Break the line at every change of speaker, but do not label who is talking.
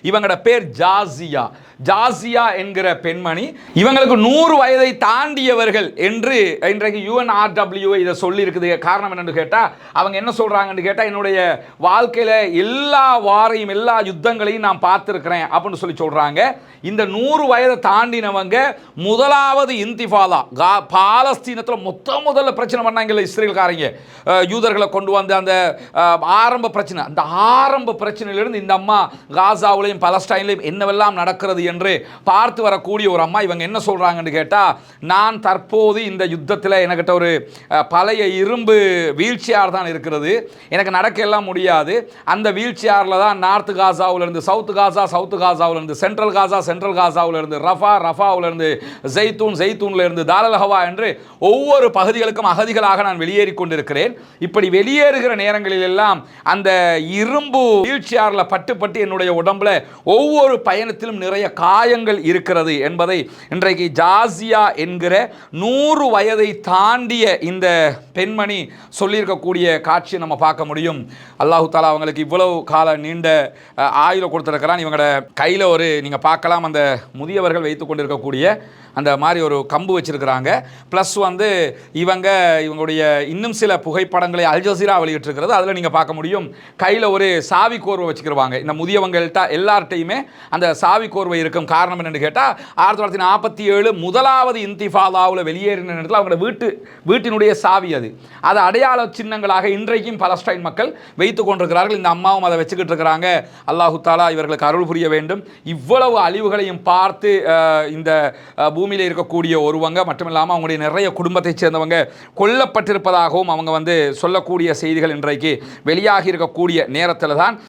இவங்களோட பேர் ஜாசியா. ஜாசியா என்கிற பெண்மணி இவங்களுக்கு 100 வயதை தாண்டியவர்கள் என்று இன்றைக்கு UNRWA இதை சொல்லி இருக்குது. காரணம் என்னன்னு கேட்டா அவங்க என்ன சொல்றாங்கன்னு கேட்டா, என்னுடைய வாழ்க்கையில எல்லா வாரையும் எல்லா யுத்தங்களையும் நான் பார்த்திருக்கிறேன் அப்படின்னு சொல்லி சொல்றாங்க. இந்த 100 வயதை தாண்டினவங்க முதலாவது இன்திஃபாதா பாலஸ்தீனத்தில் முதல்ல பிரச்சனை பண்ணாங்கல்ல இஸ்ரேல்காரங்க, யூதர்களை கொண்டு வந்து அந்த ஆரம்ப பிரச்சனை, அந்த ஆரம்ப பிரச்சனையிலிருந்து இந்த அம்மா காசாவிலையும் பலஸ்டைன்லையும் என்னவெல்லாம் நடக்கிறது என்று பார்த்து வரக்கூடிய ஒரு அம்மா. இவங்க என்ன சொல்றாங்கன்னு கேட்டா, நான் தற்போது இந்த யுத்தத்தில் எனக்கிட்ட ஒரு பழைய இரும்பு வீல் சேர் தான் இருக்கிறது, எனக்கு நடக்க எல்லாம் முடியாது. அந்த வீல் சேரில் தான் நார்த் காசாவிலிருந்து சவுத் காசா, சவுத் காசாவிலிருந்து சென்ட்ரல் காசா, சென்ட்ரல் காசாவிலிருந்து ரஃபா, ரஃபாவிலிருந்து ஜெய்தூன், ஜெய்தூனிலிருந்து தாலல் ஹவா என்று ஒவ்வொரு பகுதிகளுக்கும் அகதிகளாக நான் வெளியேறி கொண்டிருக்கிறேன். இப்படி வெளியேறுகிற நேரங்களில் எல்லாம் அந்த இரும்பு வீல் சேரில் பட்டு என்னுடைய உடம்புல ஒவ்வொரு பயணத்திலும் நிறைய காயங்கள் இருக்கிறது என்பதை இன்றைக்கு ஜாசியா என்கிற 100 வயதை தாண்டிய இந்த பெண்மணி சொல்லியிருக்கக்கூடிய காட்சியை நம்ம பார்க்க முடியும். அல்லாஹு தாலா அவங்களுக்கு இவ்வளவு கால நீண்ட ஆயுளை கொடுத்திருக்கிறான். இவங்களோட கையில் ஒரு நீங்கள் பார்க்கலாம், அந்த முதியவர்கள் வைத்து கொண்டிருக்கக்கூடிய அந்த மாதிரி ஒரு கம்பு வச்சிருக்கிறாங்க. ப்ளஸ் வந்து இவங்களுடைய இன்னும் சில புகைப்படங்களை அல் ஜசீரா வெளியிட்டிருக்கிறது. அதில் நீங்கள் பார்க்க முடியும், கையில் ஒரு சாவி கோர்வை வச்சுக்கிருவாங்க. இந்த முதியவங்கள்ட்ட எல்லார்ட்டையுமே அந்த சாவி கோர்வை இருக்கும். காரணம் என்னென்னு கேட்டால் 1947 முதலாவது இன்திஃபாதாவில் வெளியேறின நேரத்தில் அவங்களோட வீட்டினுடைய சாவி அது அடையாள சின்னங்களாக இன்றைக்கும் பலஸ்டைன் மக்கள் வைத்து கொண்டிருக்கிறார்கள். இந்த அம்மாவும் அதை வச்சுக்கிட்டு இருக்கிறாங்க. அல்லாஹு தாலா இவர்களுக்கு அருள் புரிய வேண்டும். இவ்வளவு அழிவுகளையும் பார்த்து இந்த பூமியில் இருக்கக்கூடிய ஒருவங்க மட்டுமில்லாமல் அவங்களுடைய நிறைய குடும்பத்தை சேர்ந்தவங்க கொல்லப்பட்டிருப்பதாகவும் அவங்க சொல்லக்கூடிய செய்திகள் இன்றைக்கு வெளியாகி இருக்கக்கூடிய நேரத்தில் தான்